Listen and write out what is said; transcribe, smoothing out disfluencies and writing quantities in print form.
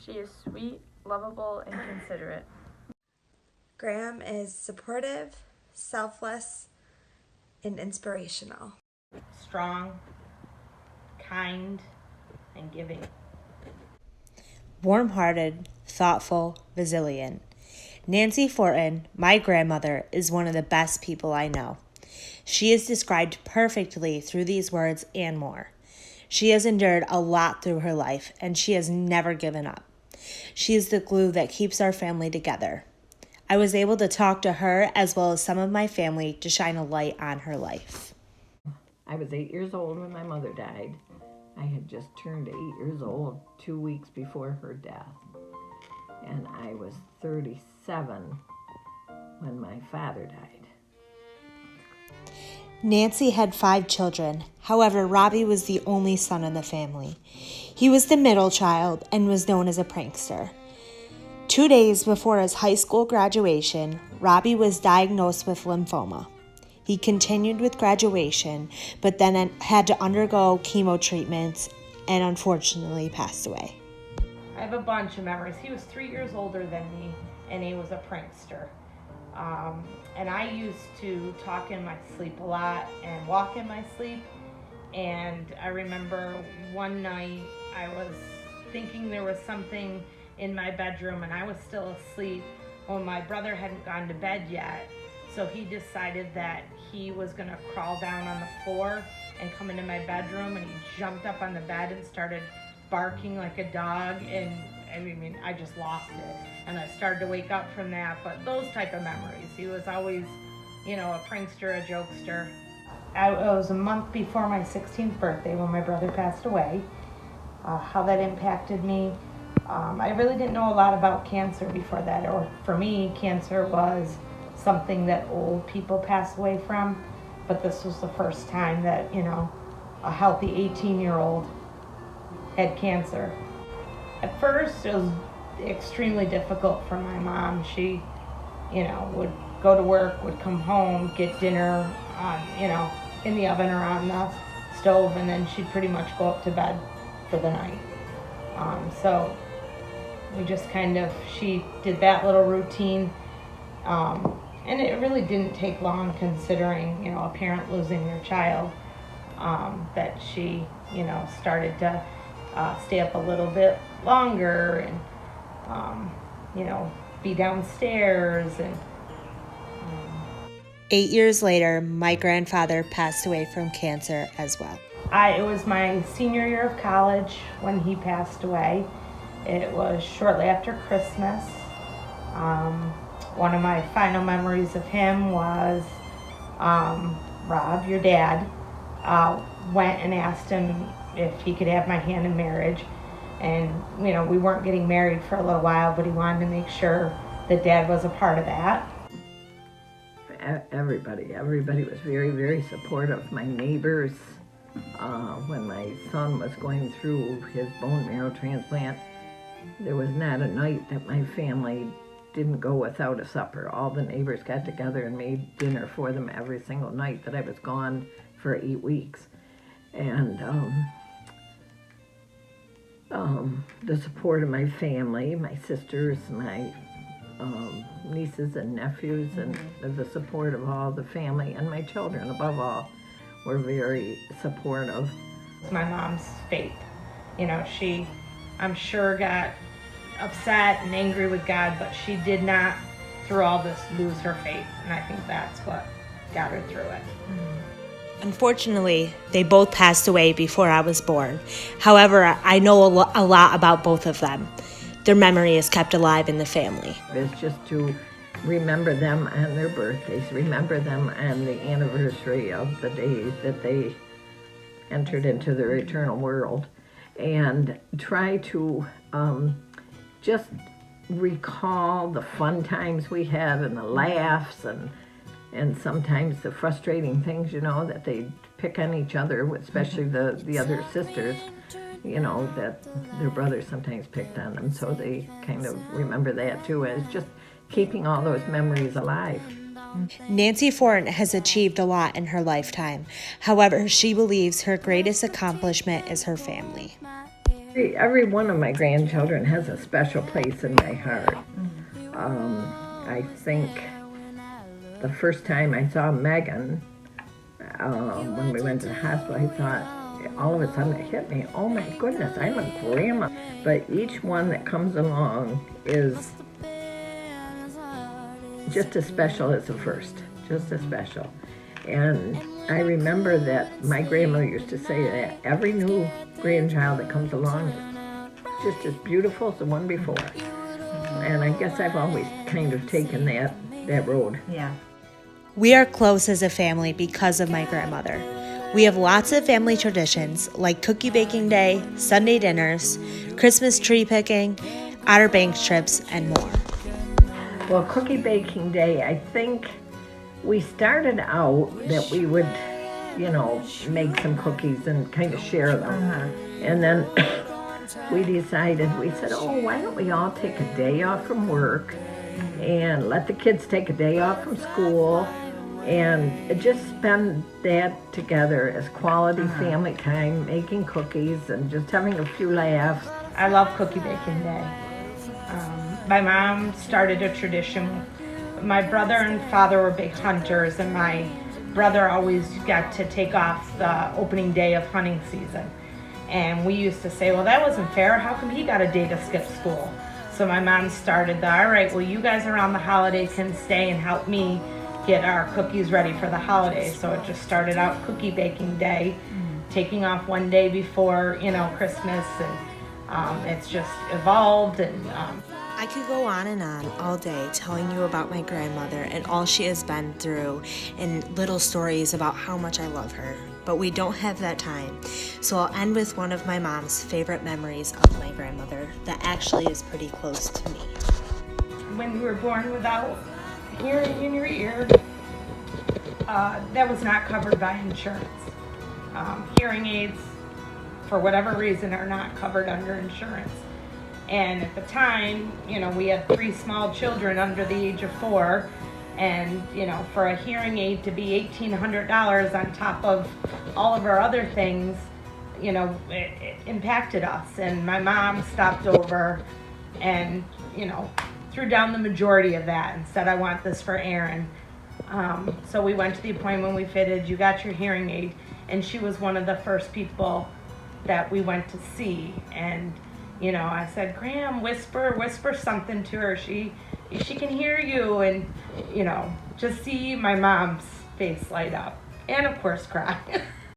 She is sweet, lovable, and considerate. Graham is supportive, selfless, and inspirational. Strong, kind, and giving. Warm-hearted, thoughtful, resilient. Nancy Fortin, my grandmother, is one of the best people I know. She is described perfectly through these words and more. She has endured a lot through her life, and she has never given up. She is the glue that keeps our family together. I was able to talk to her as well as some of my family to shine a light on her life. I was 8 years old when my mother died. I had just turned 8 years old 2 weeks before her death. And I was 37 when my father died. Nancy had 5 children. However, Robbie was the only son in the family. He was the middle child and was known as a prankster. 2 days before his high school graduation, Robbie was diagnosed with lymphoma. He continued with graduation, but then had to undergo chemo treatments and unfortunately passed away. I have a bunch of memories. He was 3 years older than me, and he was a prankster. And I used to talk in my sleep a lot and walk in my sleep. And I remember one night I was thinking there was something in my bedroom, and I was still asleep when my brother hadn't gone to bed yet. So he decided that he was gonna crawl down on the floor and come into my bedroom, and he jumped up on the bed and started barking like a dog, and I just lost it. And I started to wake up from that, but those type of memories. He was always, a prankster, a jokester. It was a month before my 16th birthday when my brother passed away. How that impacted me. I really didn't know a lot about cancer before that, or for me, cancer was something that old people pass away from, but this was the first time that, a healthy 18-year-old had cancer. At first, it was extremely difficult for my mom. She, would go to work, would come home, get dinner on, in the oven or on the stove, and then she'd pretty much go up to bed for the night. So we just she did that little routine. And it really didn't take long, considering, a parent losing their child, that she, started to stay up a little bit longer and, be downstairs. And 8 years later, my grandfather passed away from cancer as well. It was my senior year of college when he passed away. It was shortly after Christmas. One of my final memories of him was Rob, your dad, went and asked him if he could have my hand in marriage. And, we weren't getting married for a little while, but he wanted to make sure that Dad was a part of that. Everybody was very, very supportive. My neighbors, when my son was going through his bone marrow transplant, there was not a night that my family didn't go without a supper. All the neighbors got together and made dinner for them every single night that I was gone for 8 weeks. And the support of my family, my sisters, my nieces and nephews, and the support of all the family and my children, above all, were very supportive. My mom's faith. She, I'm sure, got upset and angry with God, but she did not, through all this, lose her faith. And I think that's what got her through it. Unfortunately, they both passed away before I was born. However, I know a lot about both of them. Their memory is kept alive in the family. It's just to remember them on their birthdays, remember them on the anniversary of the day that they entered into their eternal world, and try to just recall the fun times we had and the laughs and sometimes the frustrating things, that they pick on each other, especially the other sisters, that their brothers sometimes picked on them. So they kind of remember that too, as just keeping all those memories alive. Nancy Fortin has achieved a lot in her lifetime. However, she believes her greatest accomplishment is her family. Every one of my grandchildren has a special place in my heart. I think the first time I saw Megan, when we went to the hospital, I thought, all of a sudden it hit me, oh my goodness, I'm a grandma. But each one that comes along is just as special as the first, just as special. And I remember that my grandmother used to say that every new grandchild that comes along is just as beautiful as the one before. And I guess I've always kind of taken that road. Yeah. We are close as a family because of my grandmother. We have lots of family traditions like cookie baking day, Sunday dinners, Christmas tree picking, Outer Banks trips, and more. Well, cookie baking day, I think we started out that we would, make some cookies and kind of share them. And then we decided, we said, oh, why don't we all take a day off from work and let the kids take a day off from school and just spend that together as quality family time, making cookies and just having a few laughs. I love cookie baking day. My mom started a tradition. My brother and father were big hunters, and my brother always got to take off the opening day of hunting season. And we used to say, well, that wasn't fair. How come he got a day to skip school? So my mom started all right, well, you guys around the holidays can stay and help me get our cookies ready for the holidays. So it just started out cookie baking day, taking off one day before, Christmas, and it's just evolved. And I could go on and on all day telling you about my grandmother and all she has been through and little stories about how much I love her, but we don't have that time. So I'll end with one of my mom's favorite memories of my grandmother that actually is pretty close to me. when you were born without hearing in your ear, that was not covered by insurance. Hearing aids, for whatever reason, are not covered under insurance. And at the time, we had 3 small children under the age of 4, and for a hearing aid to be $1,800 on top of all of our other things, it impacted us. And my mom stopped over and threw down the majority of that and said, I want this for Aaron. So we went to the appointment, we fitted, you got your hearing aid, and she was one of the first people that we went to see. And I said, Graham, whisper something to her. She can hear you. And, just see my mom's face light up. And, of course, cry.